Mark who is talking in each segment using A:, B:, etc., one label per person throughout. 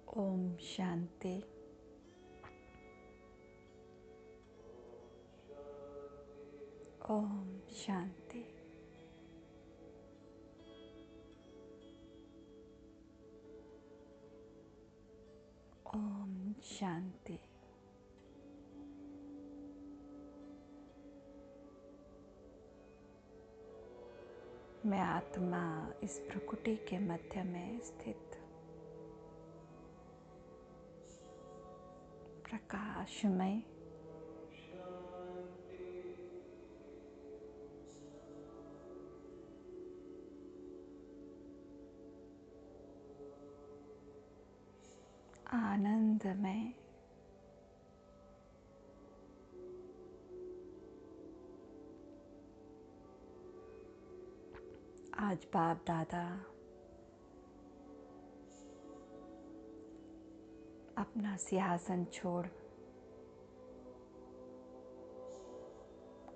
A: ओम शांति। ओम शांति। ओम शांति। मैं आत्मा इस प्रकृति के मध्य में स्थित प्रकाशमय आनंदमय आज बाप दादा अपना सिंहासन छोड़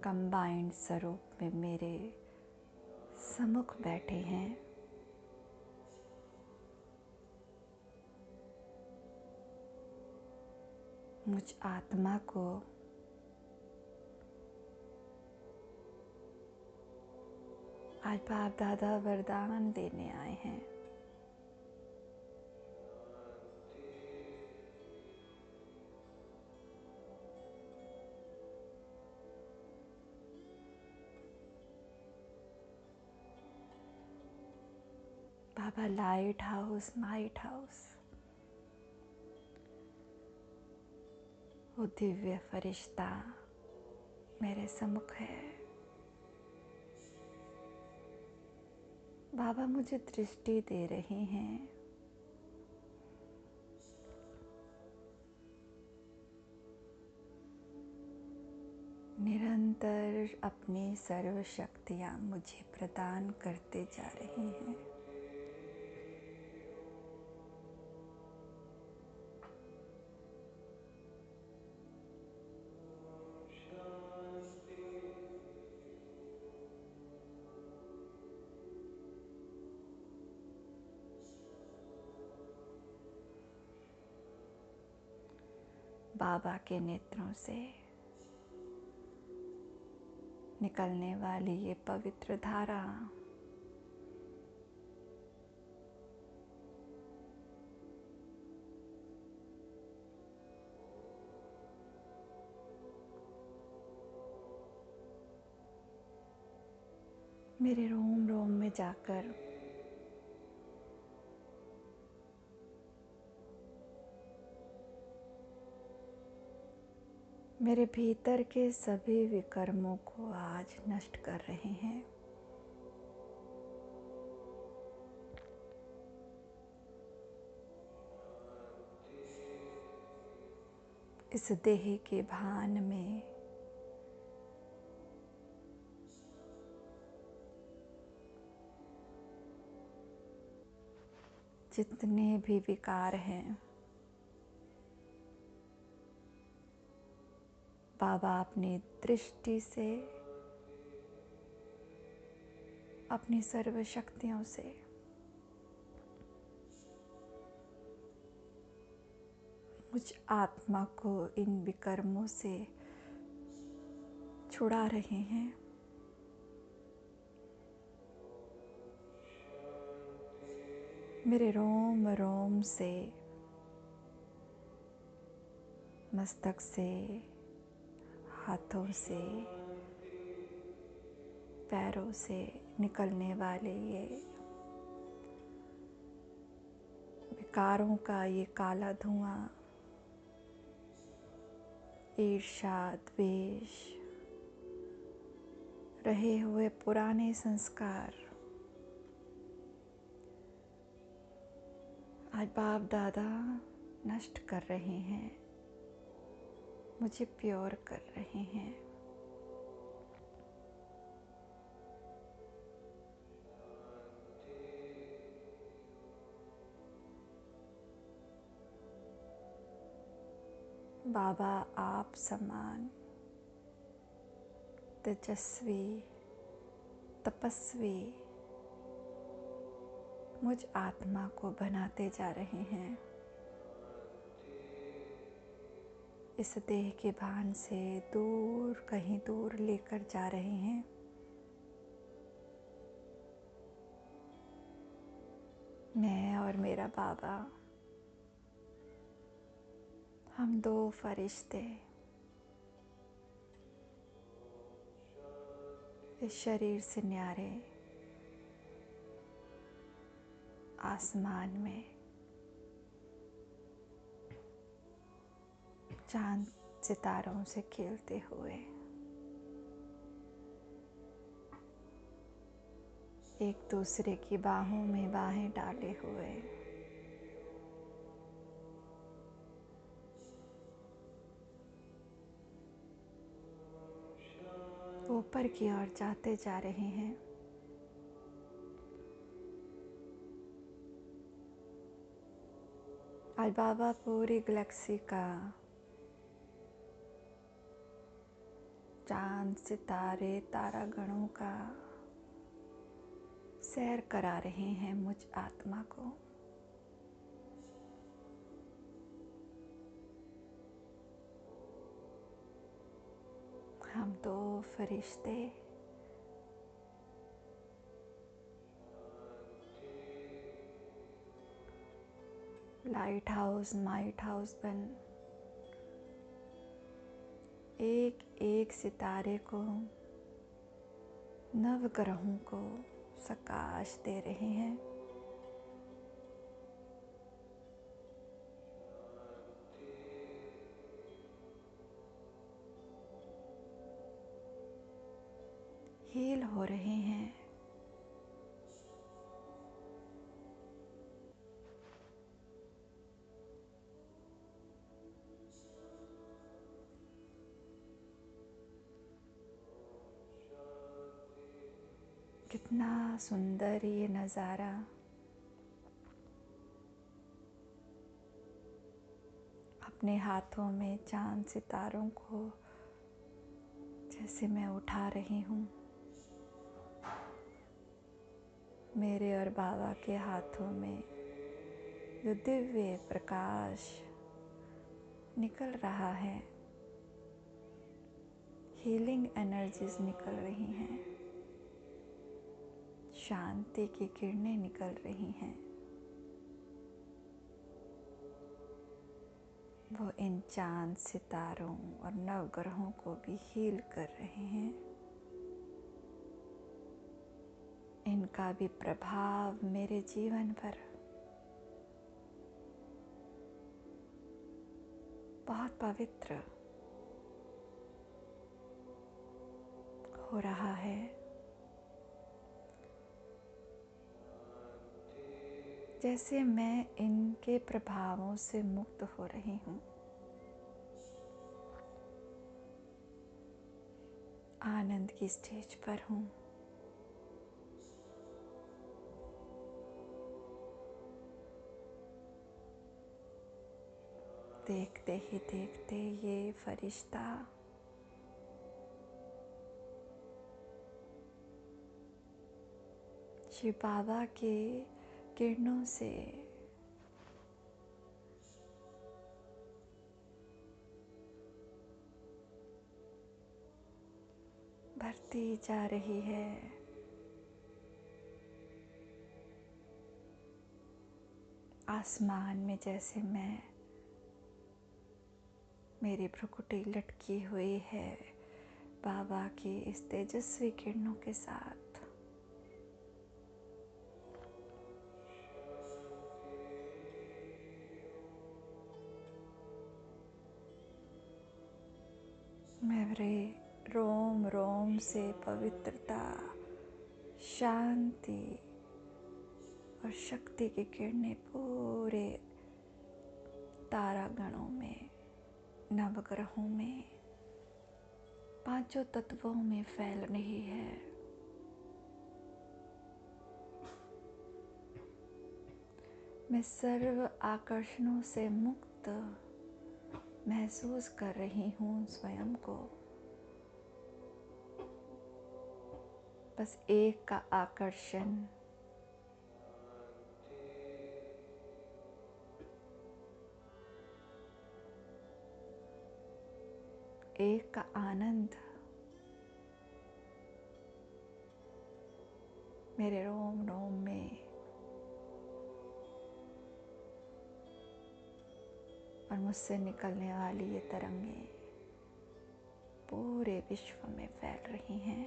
A: कंबाइंड स्वरूप में मेरे सम्मुख बैठे हैं। मुझ आत्मा को आज बाप दादा वरदान देने आए हैं। बाबा लाइट हाउस माइट हाउस, वो दिव्य फरिश्ता मेरे सम्मुख है। बाबा मुझे दृष्टि दे रहे हैं। निरंतर अपनी सर्व शक्तियाँ मुझे प्रदान करते जा रही हैं। बाबा के नेत्रों से निकलने वाली ये पवित्र धारा मेरे रोम रोम में जाकर मेरे भीतर के सभी विकर्मों को आज नष्ट कर रहे हैं। इस देह के भान में जितने भी विकार हैं, बाबा अपनी दृष्टि से, अपनी सर्व शक्तियों से मुझ आत्मा को इन विकर्मों से छुड़ा रहे हैं। मेरे रोम रोम से, मस्तक से, हाथों से, पैरों से निकलने वाले ये विकारों का ये काला धुआं, ईर्ष्या, द्वेष, रहे हुए पुराने संस्कार आज बाप दादा नष्ट कर रहे हैं, मुझे प्योर कर रहे हैं। बाबा आप समान तेजस्वी तपस्वी मुझ आत्मा को बनाते जा रहे हैं। इस देह के भान से दूर, कहीं दूर लेकर जा रहे हैं। मैं और मेरा बाबा, हम दो फरिश्ते इस शरीर से न्यारे आसमान में चांद सितारों से खेलते हुए एक दूसरे की बाहों में बाहें डाले हुए ऊपर की ओर जाते जा रहे हैं। आज बाबा पूरी गैलेक्सी का चांद, सितारे, तारागणों का सैर करा रहे हैं मुझ आत्मा को। हम दो फरिश्ते लाइट हाउस, माइट हाउस बन एक एक सितारे को, नवग्रहों को प्रकाश दे रहे हैं। हील हो रहे हैं। कितना सुंदर ये नज़ारा। अपने हाथों में चांद सितारों को जैसे मैं उठा रही हूँ। मेरे और बाबा के हाथों में जो दिव्य प्रकाश निकल रहा है, हीलिंग एनर्जीज निकल रही हैं, शांति की किरणें निकल रही हैं। वो इन चांद, सितारों और नवग्रहों को भी हील कर रहे हैं। इनका भी प्रभाव मेरे जीवन पर बहुत पवित्र हो रहा है। जैसे मैं इनके प्रभावों से मुक्त हो रही हूँ। आनंद की स्टेज पर हूँ। देखते ही देखते ये फरिश्ता शिव बाबा के किरणों से भरती जा रही है। आसमान में जैसे मेरी भ्रुकुटी लटकी हुई है बाबा की इस तेजस्वी किरणों के साथ। मेरे रोम रोम से पवित्रता, शांति और शक्ति की किरणें पूरे तारागणों में, नवग्रहों में, पांचों तत्वों में फैल रही है। मैं सर्व आकर्षणों से मुक्त महसूस कर रही हूँ स्वयं को। बस एक का आकर्षण एक का आनंद मेरे रोम रोम में और मुझसे निकलने वाली ये तरंगें पूरे विश्व में फैल रही हैं,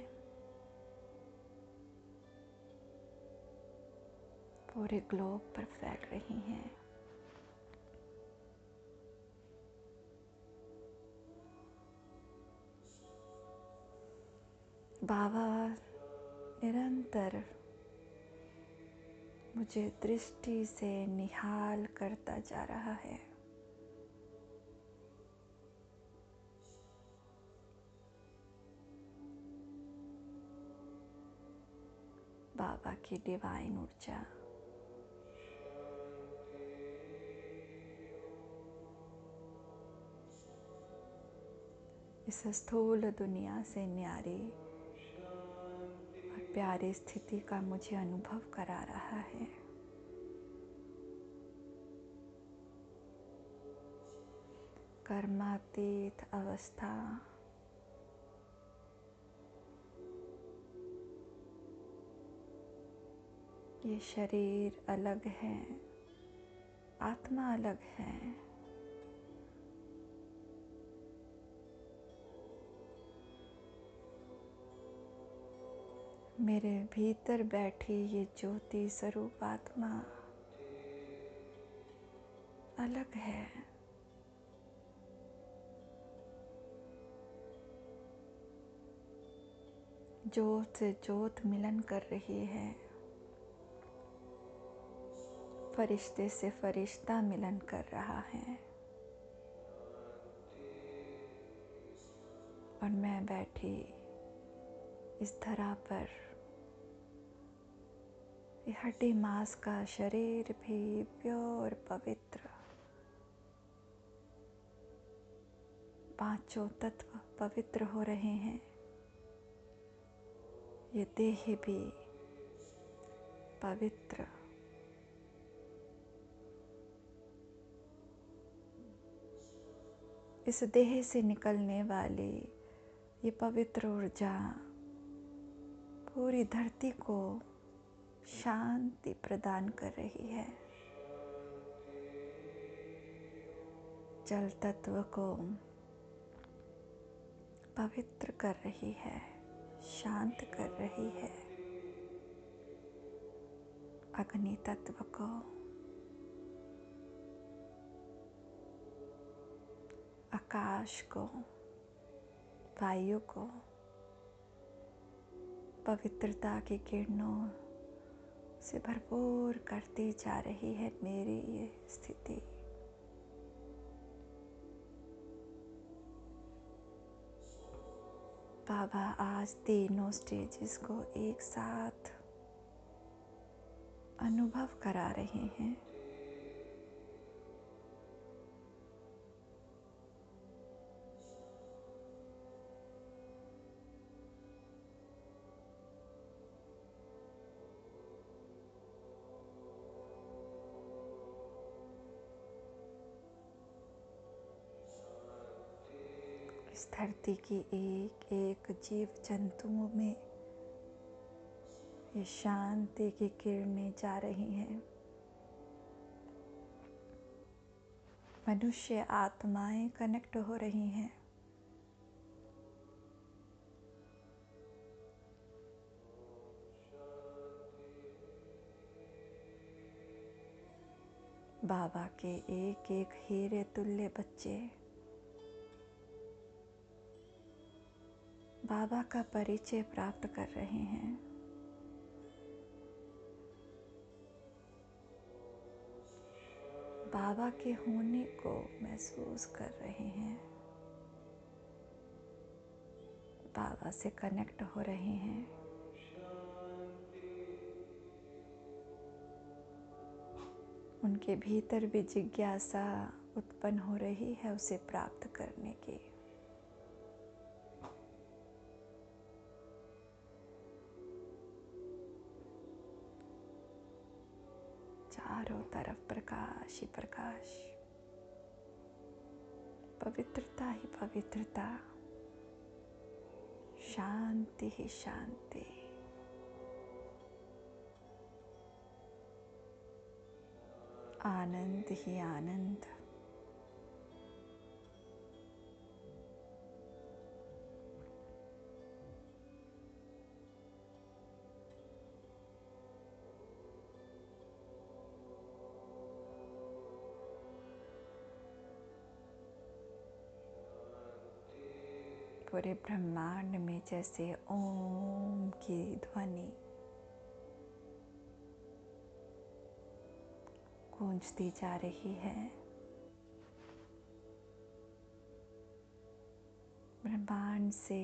A: पूरे ग्लोब पर फैल रही हैं। बाबा निरंतर मुझे दृष्टि से निहाल करता जा रहा है। बाबा की डिवाइन ऊर्जा इस स्थूल दुनिया से न्यारी और प्यारी स्थिति का मुझे अनुभव करा रहा है। कर्मातीत अवस्था ये शरीर अलग है, आत्मा अलग है। मेरे भीतर बैठी ये ज्योति स्वरूप आत्मा अलग है। ज्योत से ज्योत मिलन कर रही है, फरिश्ते से फरिश्ता मिलन कर रहा है, और मैं बैठी इस धरा पर ये हड्डी मांस का शरीर भी प्योर पवित्र, पांचों तत्व पवित्र हो रहे हैं। ये देह भी पवित्र, इस देह से निकलने वाली ये पवित्र ऊर्जा पूरी धरती को शांति प्रदान कर रही है। जल तत्व को पवित्र कर रही है, शांत कर रही है। अग्नि तत्व को, आकाश को, वायु को पवित्रता की किरणों से भरपूर करती जा रही है मेरी ये स्थिति। बाबा आज तीनों स्टेजेस को एक साथ अनुभव करा रहे हैं। इस धरती की एक एक जीव जंतुओं में ये शांति की किरणें जा रही हैं। मनुष्य आत्माएं कनेक्ट हो रही हैं। बाबा के एक एक हीरे तुल्य बच्चे बाबा का परिचय प्राप्त कर रहे हैं। बाबा के होने को महसूस कर रहे हैं। बाबा से कनेक्ट हो रहे हैं। उनके भीतर भी जिज्ञासा उत्पन्न हो रही है उसे प्राप्त करने की। चारों तरफ प्रकाश ही प्रकाश, पवित्रता ही पवित्रता। शांति ही शांति। आनंद ही आनंद। पूरे ब्रह्मांड में जैसे ओम की ध्वनि गूंजती जा रही है। ब्रह्मांड से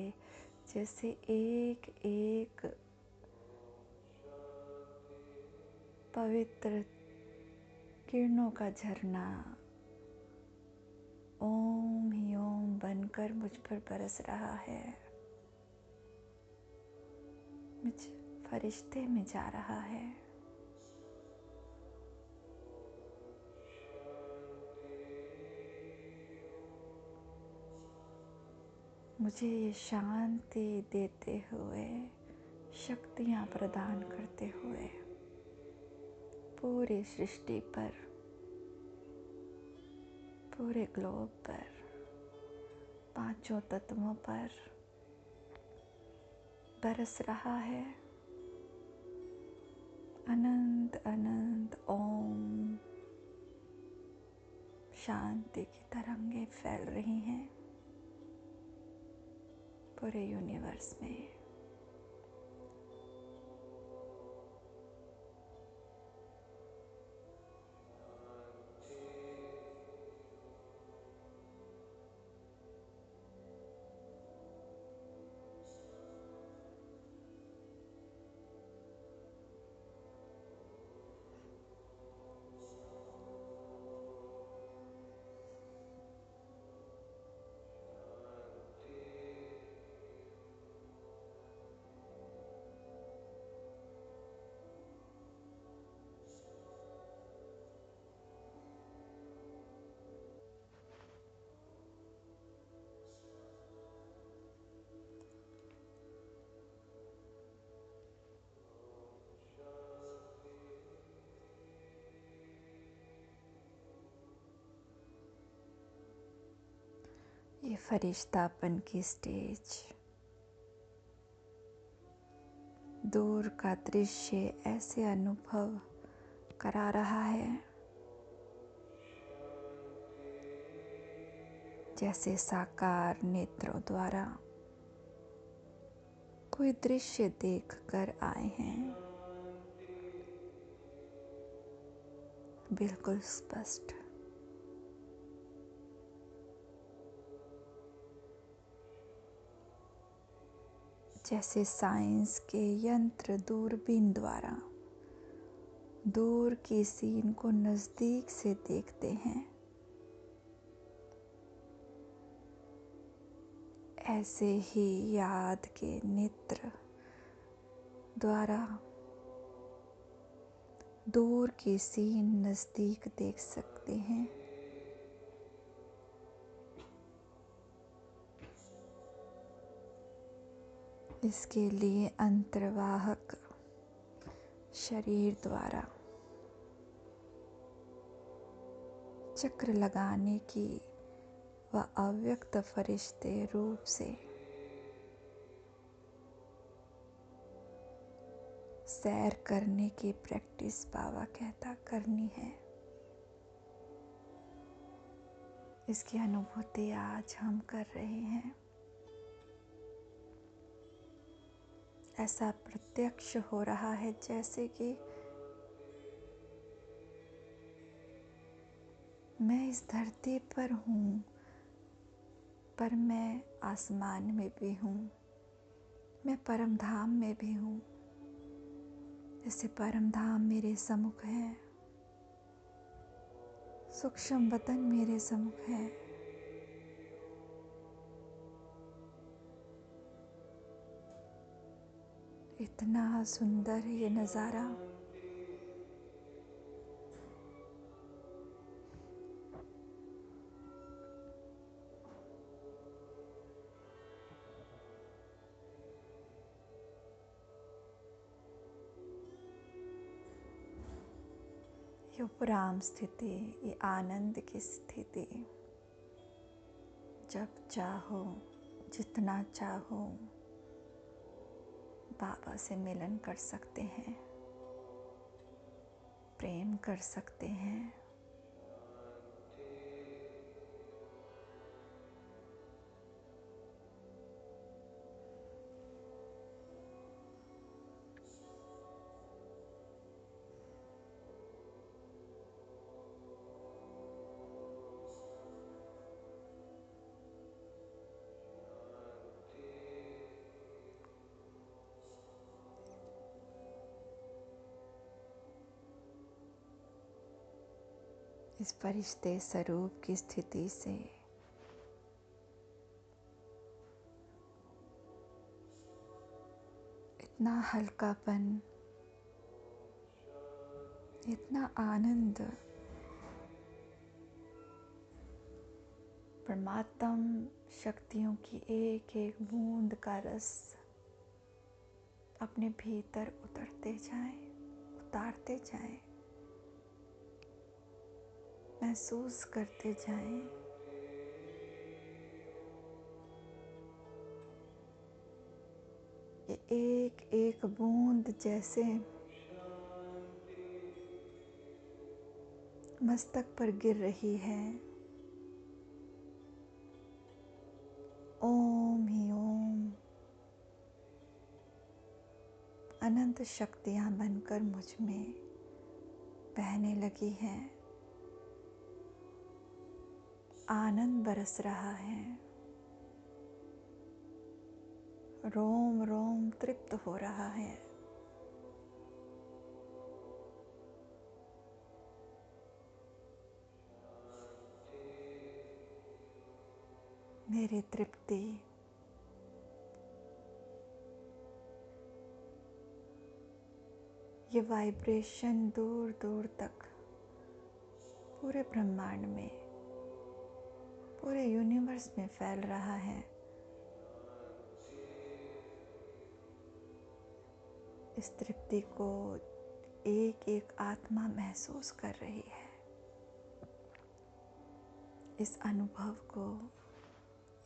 A: जैसे एक एक पवित्र किरणों का झरना ओम ही ओम बनकर मुझ पर बरस रहा है, मुझ फरिश्ते में जा रहा है। मुझे ये शांति देते हुए, शक्तियाँ प्रदान करते हुए पूरी सृष्टि पर, पूरे ग्लोब पर, पांचों तत्वों पर बरस रहा है। अनंत अनंत ओम शांति की तरंगे फैल रही हैं पूरे यूनिवर्स में। ये फरिश्तापन की स्टेज, दूर का दृश्य ऐसे अनुभव करा रहा है जैसे साकार नेत्रों द्वारा कोई दृश्य देख कर आए हैं, बिल्कुल स्पष्ट। जैसे साइंस के यंत्र दूरबीन द्वारा दूर की सीन को नजदीक से देखते हैं, ऐसे ही याद के नेत्र द्वारा दूर की सीन नजदीक देख सकते हैं। इसके लिए अंतर्वाहक शरीर द्वारा चक्र लगाने की व अव्यक्त फरिश्ते रूप से सैर करने की प्रैक्टिस बाबा कहता करनी है। इसकी अनुभूति आज हम कर रहे हैं। ऐसा प्रत्यक्ष हो रहा है जैसे कि मैं इस धरती पर हूँ, पर मैं आसमान में भी हूँ, मैं परम धाम में भी हूँ। जैसे परम धाम मेरे सम्मुख है, सूक्ष्म वतन मेरे सम्मुख है। इतना सुंदर ये नज़ारा। ये उपराम स्थिति, ये आनंद की स्थिति, जब चाहो, जितना चाहो बाबा से मिलन कर सकते हैं, प्रेम कर सकते हैं। इस फरिश्ते स्वरूप की स्थिति से इतना हल्कापन, इतना आनंद, परमात्म शक्तियों की एक एक बूंद का रस अपने भीतर उतरते जाएं, उतारते जाएं, महसूस करते जाएं। ये एक एक बूंद जैसे मस्तक पर गिर रही है। ओम ही ओम अनंत शक्तियां बनकर मुझ में बहने लगी हैं। आनंद बरस रहा है। रोम रोम तृप्त हो रहा है। मेरी तृप्ति ये वाइब्रेशन दूर दूर तक पूरे ब्रह्मांड में, पूरे यूनिवर्स में फैल रहा है। इस तृप्ति को एक एक आत्मा महसूस कर रही है। इस अनुभव को,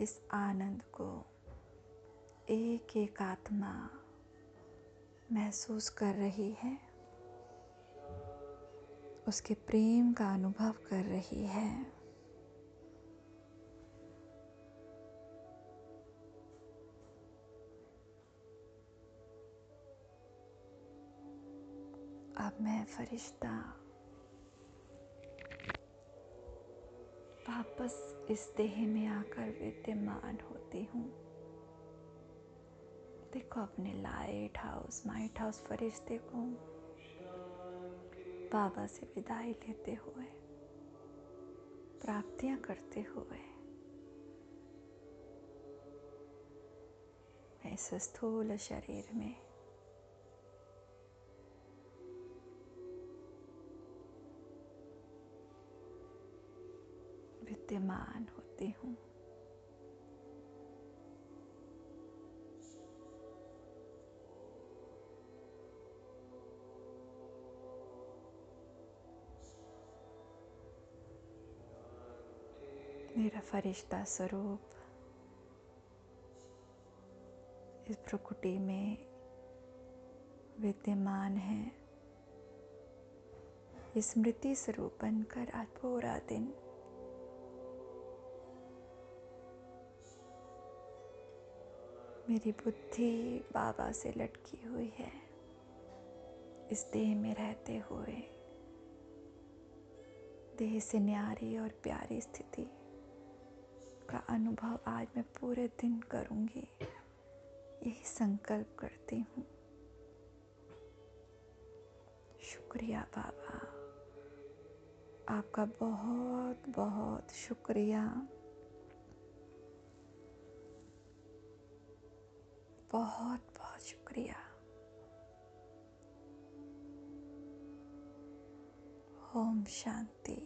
A: इस आनंद को एक एक आत्मा महसूस कर रही है, उसके प्रेम का अनुभव कर रही है। अब मैं फरिश्ता वापस इस देह में आकर विद्यमान होती हूँ। देखो अपने लाइट हाउस, माइट हाउस फरिश्ते को बाबा से विदाई लेते हुए, प्राप्तियां करते हुए मैं इस स्थूल शरीर में विद्यमान होती हूँ। मेरा फरिश्ता स्वरूप इस प्रकृति में विद्यमान है। स्मृति स्वरूप बनकर आज पूरा दिन मेरी बुद्धि बाबा से लटकी हुई है। इस देह में रहते हुए देह से न्यारी और प्यारी स्थिति का अनुभव आज मैं पूरे दिन करूंगी, यही संकल्प करती हूँ। शुक्रिया बाबा, आपका बहुत बहुत शुक्रिया। बहुत बहुत शुक्रिया। ओम शांति।